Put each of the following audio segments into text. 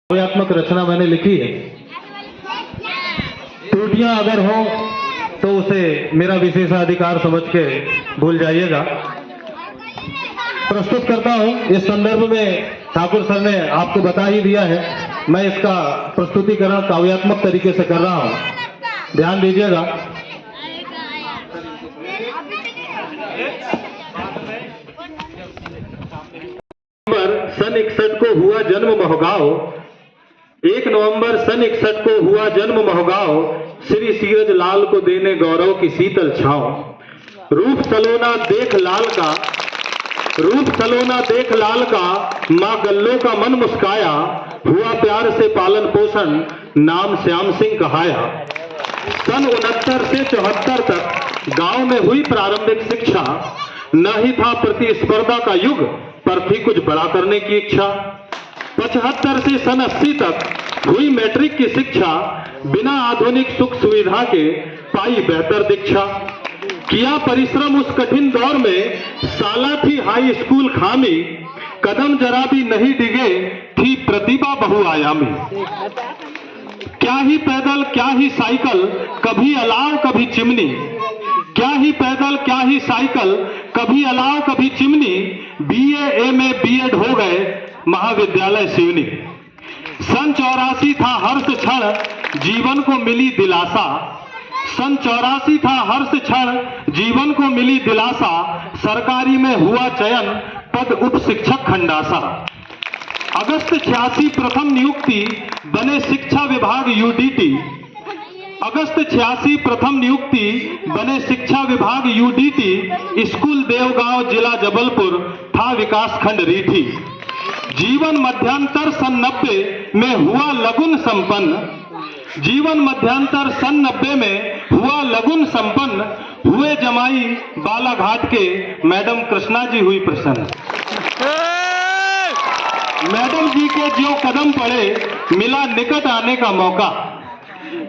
काव्यात्मक रचना मैंने लिखी है। त्रुटियां अगर हो तो उसे मेरा विशेषाधिकार समझ के भूल जाइएगा। प्रस्तुत करता हूं। इस संदर्भ में ठाकुर सर ने आपको बता ही दिया है, मैं इसका प्रस्तुतिकरण काव्यात्मक तरीके से कर रहा हूं, ध्यान दीजिएगा। सन 61 को हुआ जन्म महगांव, 1 नवंबर सन 61 को हुआ जन्म महगांव, श्री सीरज लाल को देने गौरव की शीतल छांव। रूप सलोना देख लाल का, रूप सलोना देख लाल का, मां गल्लों का मन मुस्काया, हुआ प्यार से पालन पोषण, नाम श्याम सिंह कहाया। सन 69 से 74 तक गांव में हुई प्रारंभिक शिक्षा, न ही था प्रतिस्पर्धा का युग, पर थी कुछ बड़ा करने की इच्छा। 75 से सन 80 तक हुई मैट्रिक की शिक्षा, बिना आधुनिक सुख सुविधा के पाई बेहतर दीक्षा। किया परिश्रम उस कठिन दौर में, साला थी हाई स्कूल खामी, कदम जरा भी नहीं डिगे, थी प्रतिभा बहुआयामी। क्या ही पैदल क्या ही साइकिल, कभी अलाव कभी चिमनी, क्या ही पैदल क्या ही साइकिल, कभी अलाव कभी चिमनी, बीए एमए बीएड हो गए महाविद्यालय सिवनी। सन 84 था हर्ष क्षण, जीवन को मिली दिलासा। सन 84 था हर्ष क्षण, जीवन को मिली दिलासा, सरकारी में हुआ चयन, पद उप शिक्षक खंडासा। अगस्त 86 प्रथम नियुक्ति, बने शिक्षा विभाग यूडीटी। अगस्त 86 प्रथम नियुक्ति, बने शिक्षा विभाग यूडीटी, स्कूल देवगांव जिला जबलपुर, था विकास खंड रीठी। जीवन मध्यांतर सन 90 में हुआ लगुन संपन्न, जीवन मध्यांतर सन 90 में हुआ लगुन संपन्न, हुए जमाई बालाघाट के मैडम कृष्णा जी हुई प्रसन्न। मैडम जी के जो कदम पड़े, मिला निकट आने का मौका।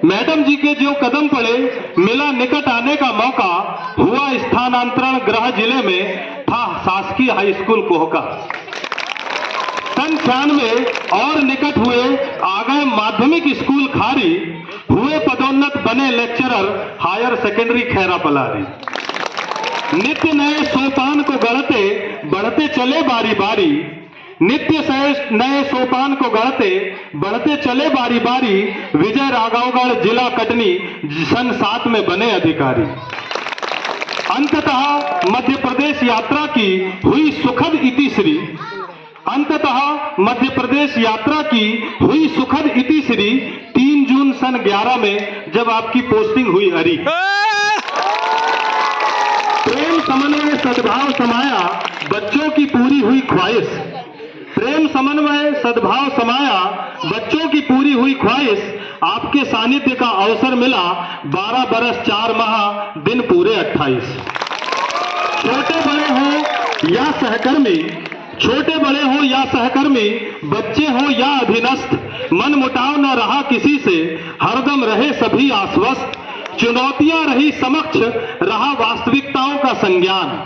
मैडम जी के जो कदम पड़े, मिला निकट आने का मौका, हुआ स्थानांतरण गृह जिले में, था शासकीय हाई स्कूल कोहका। सन 96 और निकट हुए, आ गए माध्यमिक स्कूल खारी, हुए पदोन्नत बने lecturer higher secondary Khaira Palari. नित्य नए सोपान को गढ़ते, बढ़ते चले बारी बारी, नित्य नए सोपान को गढ़ते, बढ़ते चले बारी बारी, विजय राघवगढ़ जिला कटनी सन 7 में बने अधिकारी। अंततः मध्य प्रदेश यात्रा की हुई सुखद इतिश्री, अंततः मध्य प्रदेश यात्रा की हुई सुखद इतिश्री, 3 जून सन 11 में जब आपकी पोस्टिंग हुई हरी। प्रेम समन्वय सद्भाव समाया, बच्चों की पूरी हुई ख्वाहिश। प्रेम समन्वय सद्भाव समाया, बच्चों की पूरी हुई ख्वाहिश, आपके सानिध्य का अवसर मिला, 12 बरस 4 माह दिन पूरे 28। छोटे बड़े हो या सहकर्मी, छोटे बड़े हो या सहकर्मी, बच्चे हो या अधीनस्थ, मन मुटाव न रहा किसी से, हरदम रहे सभी आश्वस्त। चुनौतियां रही समक्ष, रहा वास्तविकताओं का संज्ञान।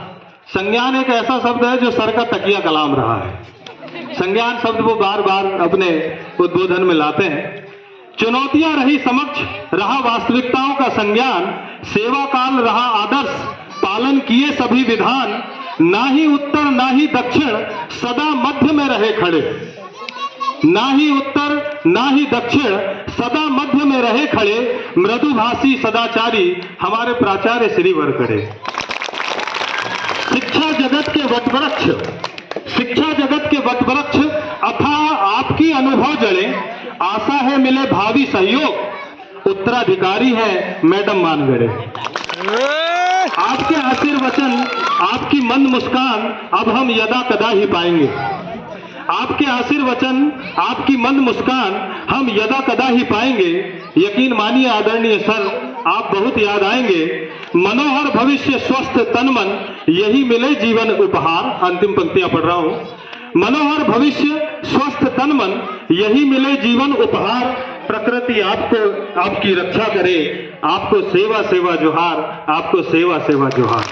संज्ञान एक ऐसा शब्द है जो सर का तकिया कलाम रहा है। संज्ञान शब्द वो बार बार अपने उद्बोधन में लाते हैं। चुनौतियां रही समक्ष, रहा वास्तविकताओं का संज्ञान, सेवा काल रहा आदर्श, पालन किए सभी विधान, ना ही उत्तर ना ही दक्षिण, सदा मध्य में रहे खड़े। ना ही उत्तर ना ही दक्षिण, सदा मध्य में रहे खड़े, मृदुभाषी सदाचारी हमारे प्राचार्य श्री वरकड़े। शिक्षा जगत के वटवृक्ष, शिक्षा जगत के वटवृक्ष, अथाह आपकी अनुभव जड़े, आशा है मिले भावी सहयोग, उत्तराधिकारी है मैडम मानगढ़े। आपके आशीर्वचन आपकी मंद मुस्कान, अब हम यदा कदा ही पाएंगे। आपके आशीर्वचन आपकी मंद मुस्कान, हम यदा कदा ही पाएंगे। यकीन मानिए आदरणीय सर, आप बहुत याद आएंगे। मनोहर भविष्य स्वस्थ तन मन, यही मिले जीवन उपहार। अंतिम पंक्तियां पढ़ रहा हूं। मनोहर भविष्य स्वस्थ तन मन, यही मिले जीवन उपहार। प्रकृति आपको आपकी रक्षा करे, आपको सेवा सेवा जोहार, आपको सेवा सेवा जोहार।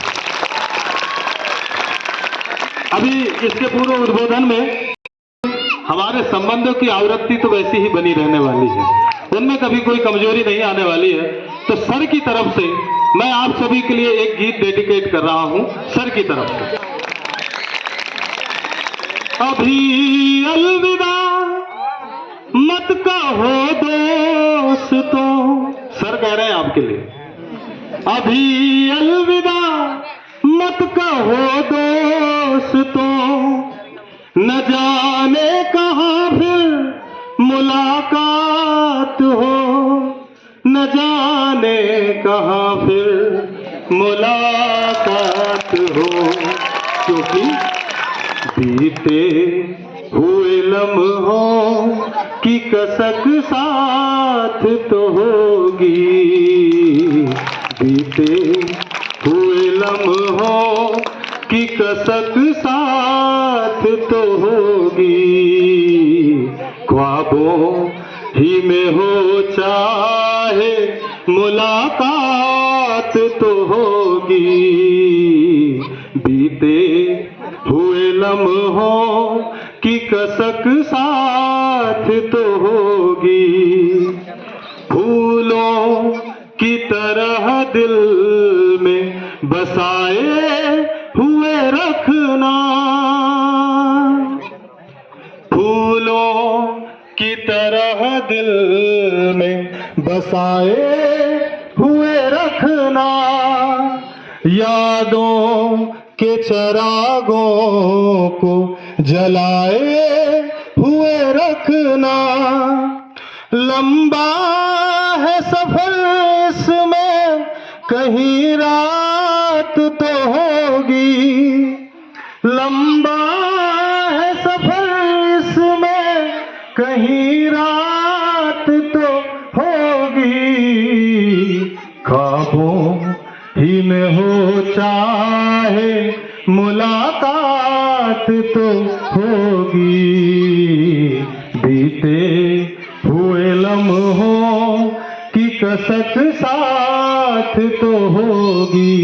अभी इसके पूर्व उद्बोधन में हमारे संबंधों की आवृत्ति तो वैसी ही बनी रहने वाली है, उनमें कभी कोई कमजोरी नहीं आने वाली है। तो सर की तरफ से मैं आप सभी के लिए एक गीत डेडिकेट कर रहा हूं, सर की तरफ से। अभी अलविदा मत कहो दोस्तों, सर कह रहे हैं आपके लिए, अभी अलविदा मत कहो दोस्तों, न जाने कहाँ फिर मुलाकात हो, न जाने कहाँ फिर मुलाकात हो, क्योंकि बीते हुए लम्हों की कसक साथ तो होगी, बीते हुए लम्हों की कसक साथ तो होगी, ख्वाबों ही में हो चाहे मुलाकात तो होगी, बीते हुए लम्हों की कसक साथ तो होगी, फूलों की तरह दिल में बसाए हुए रखना, फूलों की तरह दिल में बसाए हुए रखना, यादों के चरागों को जलाए हुए रखना, लंबा है सफर इसमें कहीं रात तो होगी, लंबा है सफर इसमें कहीं रात तो होगी, ख्वाबों ही में हो चाहे मुलाकात तो होगी, बीते हुए लम्हों की कसक साथ तो होगी,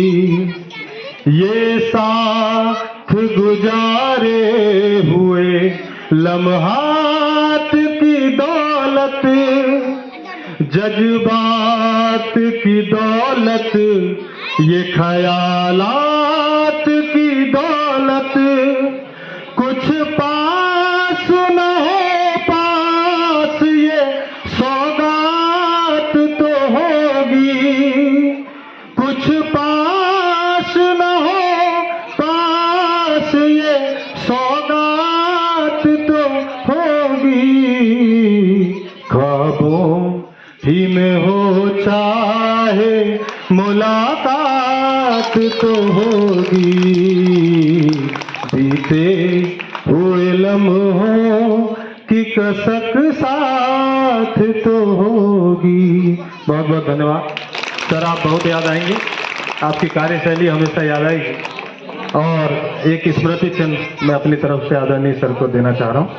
ये साथ गुजारे हुए लम्हात की दौलत, जज्बात की दौलत, ये ख्यालात की दौलत, कुछ पास न हो पास ये सौगात तो होगी, कुछ पास न हो पास ये सौगात तो होगी, ख्वाबों ही में हो चाहे मुलाकात तो होगी, बीते हुए लम्हों की कसक साथ तो होगी। बहुत बहुत धन्यवाद सर, आप बहुत याद आएंगे, आपकी कार्यशैली हमेशा याद आएगी। और एक स्मृति चिन्ह मैं अपनी तरफ से आदरणीय सर को देना चाह रहा हूँ।